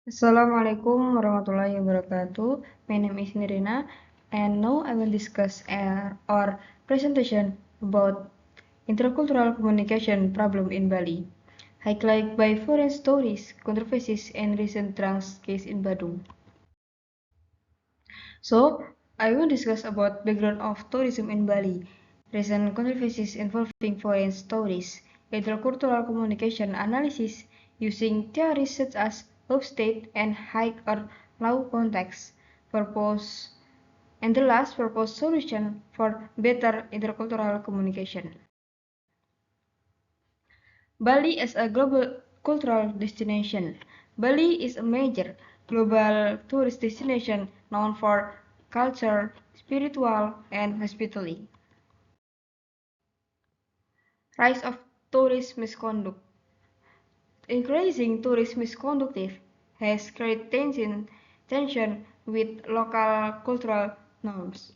Assalamualaikum warahmatullahi wabarakatuh. My name is Nirina, and now I will discuss our presentation about intercultural communication problem in Bali, highlighted by foreign stories, controversies, and recent trans case in Badung. So, I will discuss about background of tourism in Bali, recent controversies involving foreign stories, intercultural communication analysis using theories such as upstate and high or low context, purpose, and the last purpose solution for better intercultural communication. Bali as a global cultural destination. Bali is a major global tourist destination known for culture, spiritual, and hospitality. Rise of tourist misconduct. Increasing tourist misconduct has created tension with local cultural norms.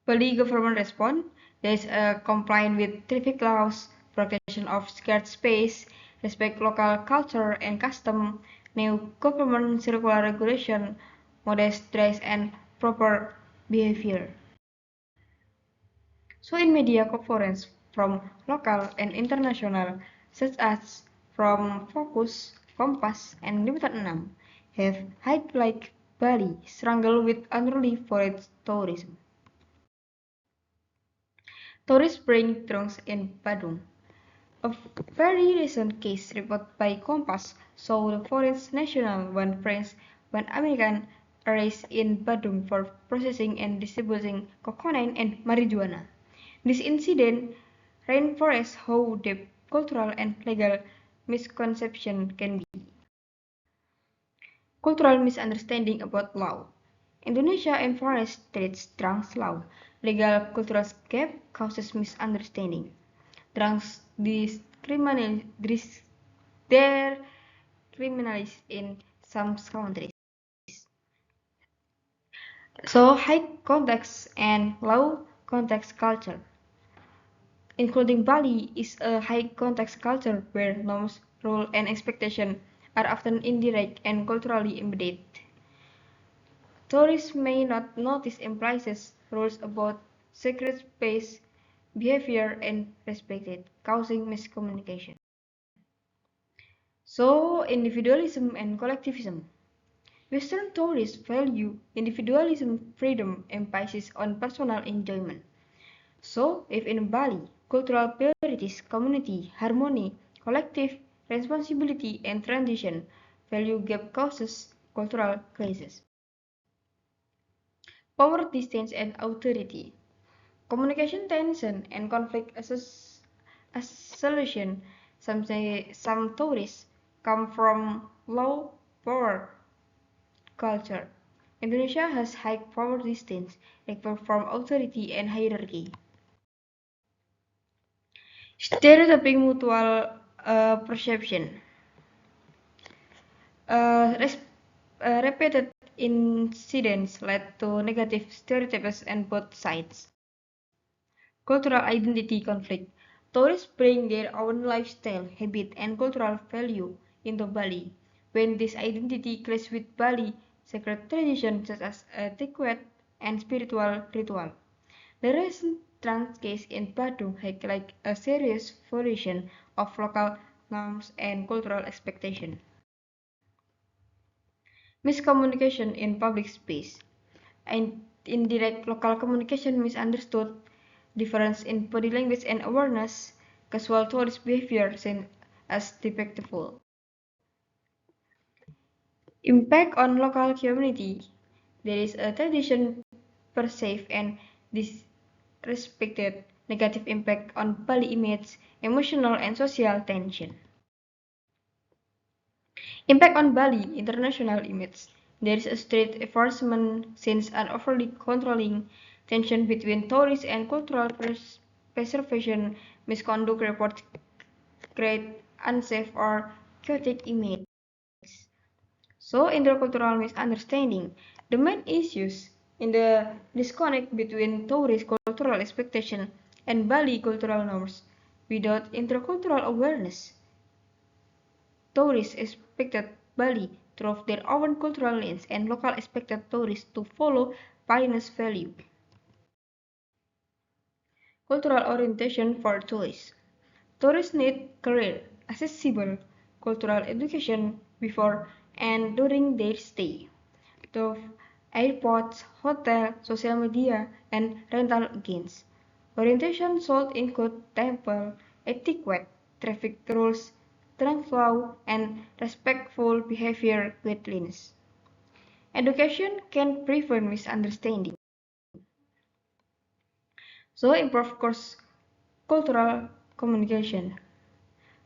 Bali government response. There is a compliance with traffic laws, protection of scarce space, respect local culture and custom, new government circular regulation, modest dress and proper behavior. So in media conference from local and international, such as from Focus, Kompas, and Liputan 6, have highlighted Bali struggle with unruly forest tourism. Tourist bring drones in Badung. A very recent case reported by Kompas saw the Forest National one French, one American arrested in Badung for processing and distributing cocaine and marijuana. This incident reinforced how deep cultural and legal misconception can be. Cultural misunderstanding about law. Indonesia enforces treats drunks law. Legal cultural gap causes misunderstanding. Drunks they're criminalized in some countries. So high context and low context culture, including Bali, is a high context culture where norms, rules, and expectations are often indirect and culturally embedded. Tourists may not notice implicit rules about sacred space, behavior, and respect, causing miscommunication. So, individualism and collectivism. Western tourists value individualism, freedom, emphasis on personal enjoyment. So, if in Bali, cultural priorities, community, harmony, collective responsibility, and transition, value gap causes cultural crisis. Power distance and authority. Communication tension and conflict as solution. Some say some tourists come from low power culture. Indonesia has high power distance, from authority and hierarchy. Stereotyping mutual perception. Res Repeated incidents led to negative stereotypes on both sides. Cultural identity conflict. Tourists bring their own lifestyle, habit, and cultural value into Bali. When this identity clashes with Bali sacred traditions such as etiquette and spiritual ritual. The recent trans case in Badung highlights a serious violation of local norms and cultural expectations. Miscommunication in public space and indirect local communication misunderstood, difference in body language and awareness, casual tourist behavior seen as despicable. Impact on local community. There is a tradition perceived and disrespected, negative impact on Bali image, emotional and social tension. Impact on Bali international image. There is a strict enforcement since an overly controlling tension between tourist and cultural preservation misconduct reports create unsafe or chaotic image. So intercultural misunderstanding. The main issues in the disconnect between tourist cultural expectation and Bali cultural norms without intercultural awareness. tourists expected Bali through their own cultural lens and local expected tourists to follow Balinese value. Cultural orientation for tourists. Tourists need clear, accessible cultural education before and during their stay. The airports, hotel, social media, and rental gains. Orientation should include temple etiquette, traffic rules, trunk law, and respectful behavior guidelines. Education can prevent misunderstanding. So improve cultural communication.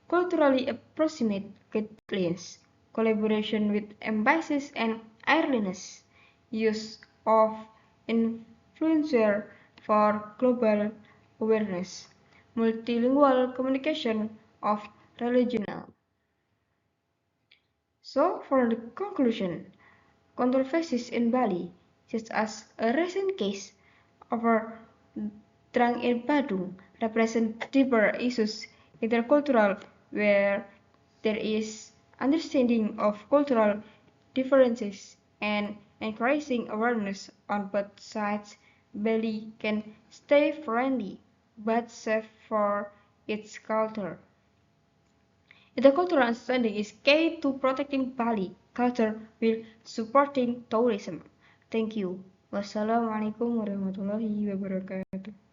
Culturally approximate guidelines, collaboration with embassies and airlines, use of influencer for global awareness, multilingual communication of regional. So for the conclusion, controversies in Bali, such as a recent case over drunk in Badung, represent deeper issues intercultural where there is understanding of cultural differences and increasing awareness on both sides. Bali can stay friendly but safe for its culture. Intercultural understanding is key to protecting Bali culture while supporting tourism. Thank you. Wassalamualaikum warahmatullahi wabarakatuh.